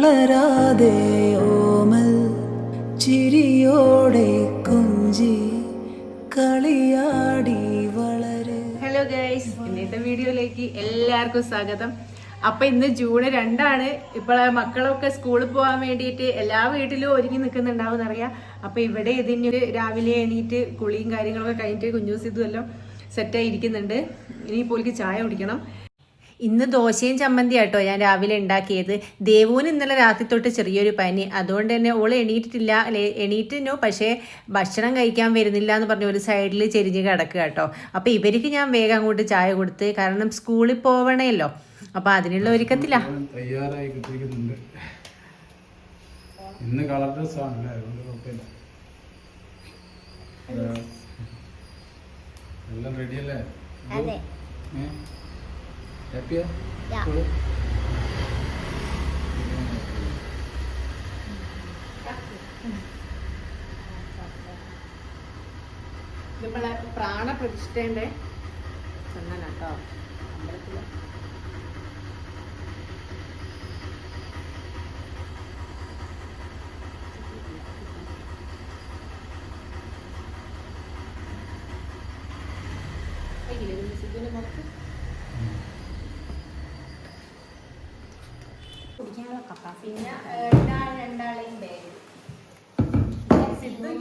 തളരാതെ ഓമൽ ചിരിയോടെ കുഞ്ചി കളിയാടി വളരെ. ഹലോ ഗൈസ്, ഇന്നത്തെ വീഡിയോയിലേക്ക് എല്ലാവർക്കും സ്വാഗതം. അപ്പൊ ഇന്ന് ജൂൺ 2 ഇപ്പോൾ മക്കളൊക്കെ സ്കൂളിൽ പോകാൻ വേണ്ടിയിട്ട് എല്ലാ വീട്ടിലും ഒരുങ്ങി നിൽക്കുന്നുണ്ടാവും അറിയാം. അപ്പൊ ഇവിടെ ഇതിന് രാവിലെ എണീറ്റ് കുളിയും കാര്യങ്ങളൊക്കെ കഴിഞ്ഞിട്ട് കുഞ്ഞൂസ് ഇതുമെല്ലാം സെറ്റായി ഇരിക്കുന്നുണ്ട്. ഇനി പോലിക്ക് ചായ കുടിക്കണം. ഇന്ന് ദോശയും ചമ്മന്തി ആട്ടോ ഞാൻ രാവിലെ ഉണ്ടാക്കിയത്. ദേവുവിന് ഇന്നലെ രാത്രി തൊട്ട് ചെറിയൊരു പനി, അതുകൊണ്ട് തന്നെ ഓള് എണീറ്റിട്ടില്ല. എണീറ്റിനോ, പക്ഷേ ഭക്ഷണം കഴിക്കാൻ വരുന്നില്ല എന്ന് പറഞ്ഞ ഒരു സൈഡിൽ ചെരിഞ്ഞ് കിടക്കുക കേട്ടോ. അപ്പോൾ ഇവർക്ക് ഞാൻ വേഗം അങ്ങോട്ട് ചായ കൊടുത്ത്, കാരണം സ്കൂളിൽ പോവണമല്ലോ. അപ്പോൾ അതിനുള്ള ഒരുക്കത്തില്ല. തയ്യാറായി കിട്ടിയിരിക്കുന്നുണ്ട്. ഇന്ന് കളർ ഡ്രസ് ആണല്ലേ, അതുകൊണ്ട് കുഴപ്പമില്ല. എല്ലാം റെഡിയല്ലേ? ഹാപ്പിയാ? നമ്മളെ പ്രാണപ്രതിഷ്ഠേന്റെ ചന്ദനാട്ടോ അമ്പലത്തില്. പിന്നെ രണ്ടാളെയും ബാഗ്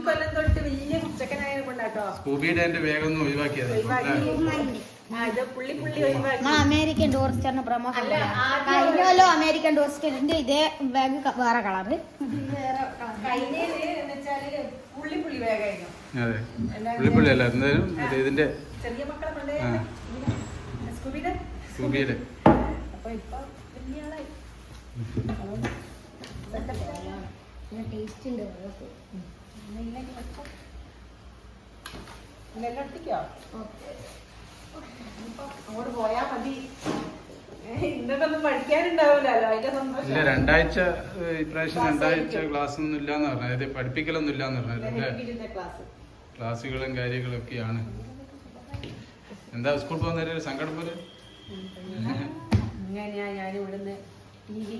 കൊല്ലം തൊട്ട് വലിയ കുച്ചക്കനായ കൊണ്ടാട്ടോ സ്കൂബിയുടെ വേഗം ഒഴിവാക്കിയത്. അമേരിക്കൻ ടൂറിസ്റ്ററിന് പ്രൊമോഷൻ കഴിഞ്ഞല്ലോ. അമേരിക്കൻ ടൂറിസ്റ്ററിന്റെ ഇതേ ബാഗ് വേറെ കളറ്. പുള്ളി ബാഗായിരുന്നു. അതെ, പുള്ളിപ്പുള്ളി അല്ല, എന്തായാലും ഇതിന്റെ ചെറിയ മക്കളെ സ്കൂബിയുടെ. അപ്പൊ ഇപ്പൊ വലിയ ആളായി. ടേസ്റ്റ് ഉണ്ട്. അങ്ങോട്ട് പോയാ മതി. ഇന്നൊന്നും പഠിക്കാനുണ്ടാവില്ലല്ലോ, അതിന്റെ സന്തോഷം. ഇല്ല, ഇപ്രാവശ്യം 2 ക്ലാസ് ഒന്നും ഇല്ലാന്ന് പറഞ്ഞത്. അതായത് പഠിപ്പിക്കലൊന്നും ഇല്ലാന്ന് പറഞ്ഞത്. ക്ലാസ്സുകളും കാര്യങ്ങളൊക്കെയാണ്. എന്താ സ്കൂൾ പോകുന്ന ഒരു സങ്കടം പോലെ? അങ്ങനെയാ ഞാൻ ഇവിടുന്ന് TV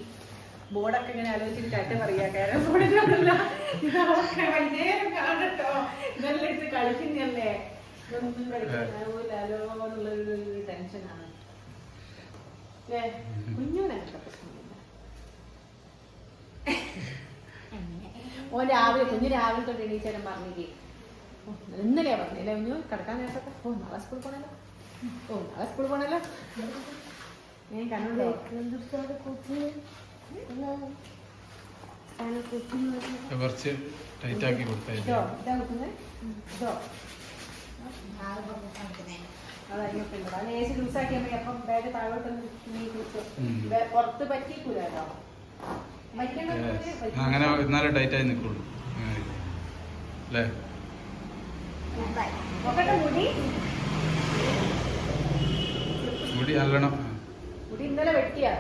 ബോർഡൊക്കെ ഇങ്ങനെ ആലോചിച്ചിട്ട് കാറ്റ് പറയാ. കാരണം ബോർഡിനല്ല, ഇതൊക്കെ വൈകുന്നേരം കാണട്ടോ. ഇതെല്ലാം എടുത്ത് കളിക്കുന്നല്ലേ, ഇതൊന്നും കളിക്കാനാവൂലോ എന്നുള്ളൊരു ടെൻഷനാണ്. കുഞ്ഞുനൊക്കെ പ്രശ്നമില്ല. കുഞ്ഞു രാവിലെ തൊട്ട് എണീച്ചേരം പറഞ്ഞില്ലേ, ഇന്നലെയാ പറഞ്ഞില്ലേ കുഞ്ഞു കിടക്കാൻ നേരത്തൊക്കെ നാളെ സ്കൂളിൽ പോണല്ലോ. ഞാൻ കണ്ടോ കുറച്ച് ടൈറ്റ് ആക്കി കൊടുത്തായിരുന്നു. പുറത്ത് പറ്റിക്കൂലോ. അങ്ങനെ എന്നാലേ ടൈറ്റായി നിൽക്കുള്ളൂ അല്ലേ? മുടി നല്ലോണം. മുടി ഇന്നലെ വെട്ടിയാ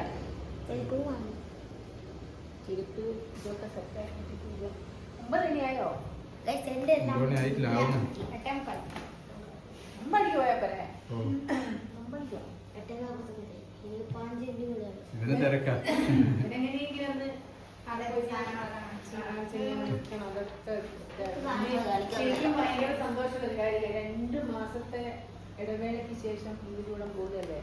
ചിരിപ്പ് ഇതൊക്കെ സെറ്റ്. 9 മണിയായോ? 9 ആയിട്ടില്ല, ആവുന്നു. 9 മണിക്ക് പോയപ്പോരെ. ഇവന് തിരക്കാ. എങ്ങനെയെങ്കിലും ഒന്ന് ശരിക്കും ഭയങ്കര സന്തോഷമുള്ള കാര്യമില്ല. 2 മാസത്തെ ഇടവേളയ്ക്ക് ശേഷം കൂടെ പോകുകയല്ലേ.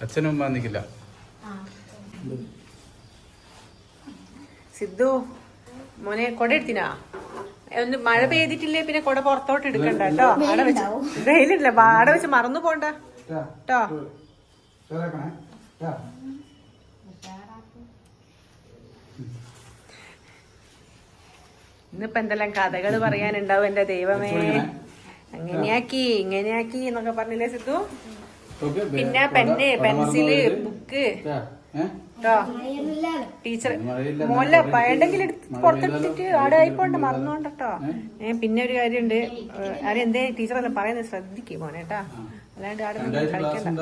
അച്ഛനും വന്നിക്കില്ല. സിദ്ധു മോനെ കൊട എടുത്തിനാ? ഒന്ന് മഴ പെയ്തിട്ടില്ലേ പിന്നെ കൊട പുറത്തോട്ട് എടുക്കണ്ട കേട്ടോ. ആടെ വെച്ച് വെയിലില്ല, ആടെ വെച്ച് മറന്നു പോണ്ട കേട്ടോ. ഇന്നിപ്പോ എന്തെല്ലാം കഥകൾ പറയാനുണ്ടാവും എന്റെ ദൈവമേ. അങ്ങനെയാക്കി ഇങ്ങനെയാക്കി എന്നൊക്കെ പറഞ്ഞില്ലേ സിദ്ധു. ഓക്കെ പിന്നെ പെന്ന് പെൻസില് ബുക്ക് കേട്ടോ. ടീച്ചർ മോല്ല പഴണ്ടെങ്കിൽ എടുത്ത് പുറത്തെടുത്തിട്ട് അവിടെ ആയിപ്പോണ്ട് മറന്നോണ്ടോ. പിന്നെ ഒരു കാര്യമുണ്ട്, ആരെന്തേ ടീച്ചറല്ല പറയുന്നത് ശ്രദ്ധിക്കും മോനെ കേട്ടാ, അല്ലാണ്ട് ആടെ കളിക്കണ്ട.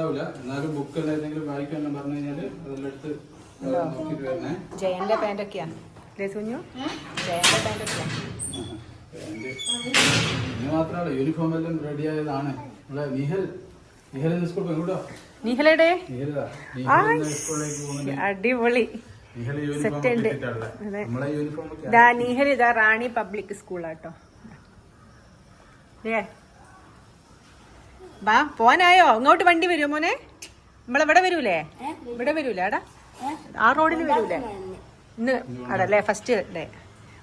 ജയന്റെ പാൻറ്റൊക്കെയാ അല്ലേ സുഞ്ഞു? ജയന്റെ പാൻറ്റൊക്കെയാ. മാത്രമല്ല യൂണിഫോം എല്ലാം റെഡി ആയതാണ്. നിഹലയുടെ അടിപൊളി സെറ്റ് ഉണ്ട്. ഇതാ നിഹൽ, ഇതാ റാണി പബ്ലിക് സ്കൂളാട്ടോ. ബാ പോനായോ? ഇങ്ങോട്ട് വണ്ടി വരുമോ മോനെ? നമ്മളെവിടെ വരൂലേ? ഇവിടെ വരൂലേ? ആടാ ആ റോഡിൽ വരൂലേ? ഇന്ന് ആടല്ലേ ഫസ്റ്റ് ഡേ?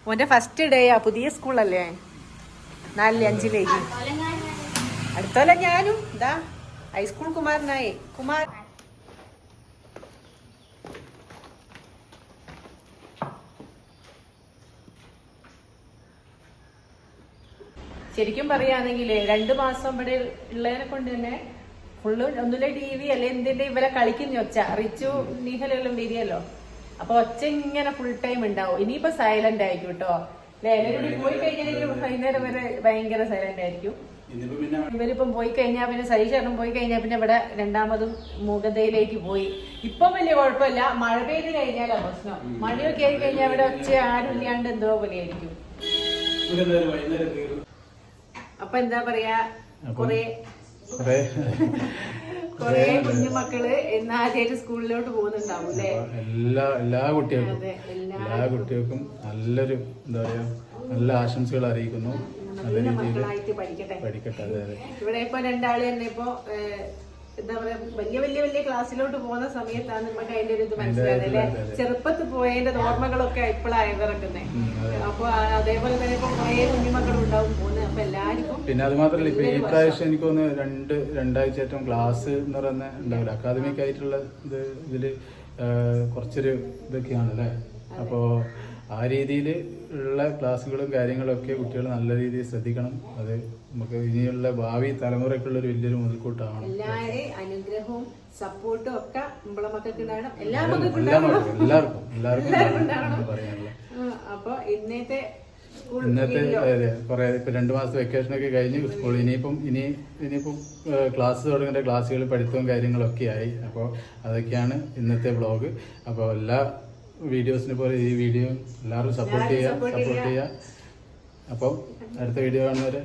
മോന്റെ ഫസ്റ്റ് ഡേയാ പുതിയ സ്കൂളല്ലേ, 4-5 അടുത്തോല്ല. ഞാനും ഇതാ ഹൈസ്കൂൾ കുമാരനായി. കുമാർ ശരിക്കും പറയുകയാണെങ്കിലേ 2 മാസം ഇവിടെ ഉള്ളതിനെ കൊണ്ട് തന്നെ ഫുള്ള് ഒന്നുമില്ല TV അല്ലെ എന്തിന്റെ ഇവരെ കളിക്കുന്ന ഒച്ച. റിച്ചു നീഹലെല്ലാം വരികയല്ലോ, അപ്പൊ ഒച്ച ഇങ്ങനെ ഫുൾ ടൈം ഉണ്ടാവും. ഇനിയിപ്പോ സൈലന്റ് ആയിരിക്കും കേട്ടോ. എല്ലാവരും കൂടി പോയി കഴിഞ്ഞാൽ വൈകുന്നേരം വരെ ഭയങ്കര സൈലന്റ് ആയിരിക്കും. ഇവരിപ്പം പോയി കഴിഞ്ഞാൽ പിന്നെ സരീഷേട്ടൻ പോയി കഴിഞ്ഞാൽ പിന്നെ ഇവിടെ രണ്ടാമതും മൂകതയിലേക്ക് പോയി. ഇപ്പൊ വലിയ കുഴപ്പമില്ല, മഴ പെയ്ത് കഴിഞ്ഞാലാ പ്രശ്നം. മഴയൊക്കെ ആയി കഴിഞ്ഞാൽ ഇവിടെ ഒച്ച ആരും ഇല്ലാണ്ട് എന്തോ പോലെ ആയിരിക്കും. അപ്പൊ എന്താ പറയാ, കൊറേ കുഞ്ഞുമക്കള് ആദ്യമായിട്ട് സ്കൂളിലോട്ട് പോകുന്നുണ്ടാവും അല്ലേ? എല്ലാ കുട്ടികൾക്കും നല്ലൊരു എന്താ പറയാ നല്ല ആശംസകൾ അറിയിക്കുന്നു. നല്ല രീതിയിൽ പഠിക്കട്ടെ. ഇവിടെ ഇപ്പൊ 2 ആള് തന്നെ ഇപ്പൊ എന്താ പറയാ വലിയ വലിയ വലിയ ക്ലാസ്സിലോട്ട് പോകുന്ന സമയത്താണ് നമുക്ക് അതിന്റെ ഒരു ഇത് മനസ്സിലായത് അല്ലെ. ചെറുപ്പത്തിൽ പോയതിന്റെ ഓർമ്മകളൊക്കെ ഇപ്പോഴാണ് ഇറക്കുന്നത്. അപ്പൊ അതേപോലെ തന്നെ ഇപ്പൊ കുറെ കുഞ്ഞുമക്കളും ഉണ്ടാവും പോകുന്നത്. അപ്പൊ എല്ലാവർക്കും പിന്നെ അത് മാത്രല്ല ഇപ്പൊ ഈ പ്രാവശ്യം എനിക്ക് തോന്നുന്നു 2 ആഴ്ചയായിട്ടും ക്ലാസ് എന്ന് പറയുന്ന ഉണ്ടാവില്ല, അക്കാദമിക് ആയിട്ടുള്ള ഇതില് കുറച്ചൊരു ഇതൊക്കെയാണ് അല്ലേ. അപ്പോ ആ രീതിയിൽ ഉള്ള ക്ലാസ്സുകളും കാര്യങ്ങളൊക്കെ കുട്ടികൾ നല്ല രീതിയിൽ ശ്രദ്ധിക്കണം. അത് നമുക്ക് ഇനിയുള്ള ഭാവി തലമുറയ്ക്കുള്ള ഒരു വലിയൊരു മുതൽക്കൂട്ടാണ്. എല്ലാവരെയും അനുഗ്രഹവും സപ്പോർട്ടും ഒക്കെ നമ്മളെ മക്കൾക്ക് ഉണ്ടാകണം. എല്ലാവർക്കും പറയാനുള്ള. അപ്പൊ ഇന്നത്തെ കുറെ ഇപ്പൊ 2 മാസത്തെ വെക്കേഷൻ ഒക്കെ കഴിഞ്ഞ് സ്കൂൾ ഇനിയിപ്പം ക്ലാസ് തുടങ്ങേണ്ട ക്ലാസ്സുകൾ പഠിത്തവും കാര്യങ്ങളൊക്കെ ആയി. അപ്പോൾ അതൊക്കെയാണ് ഇന്നത്തെ വ്ളോഗ്. അപ്പോൾ എല്ലാ വീഡിയോസിനെ പോലെ ഈ വീഡിയോ എല്ലാവരും സപ്പോർട്ട് ചെയ്യുക. അപ്പോൾ അടുത്ത വീഡിയോ കാണുന്നവരെ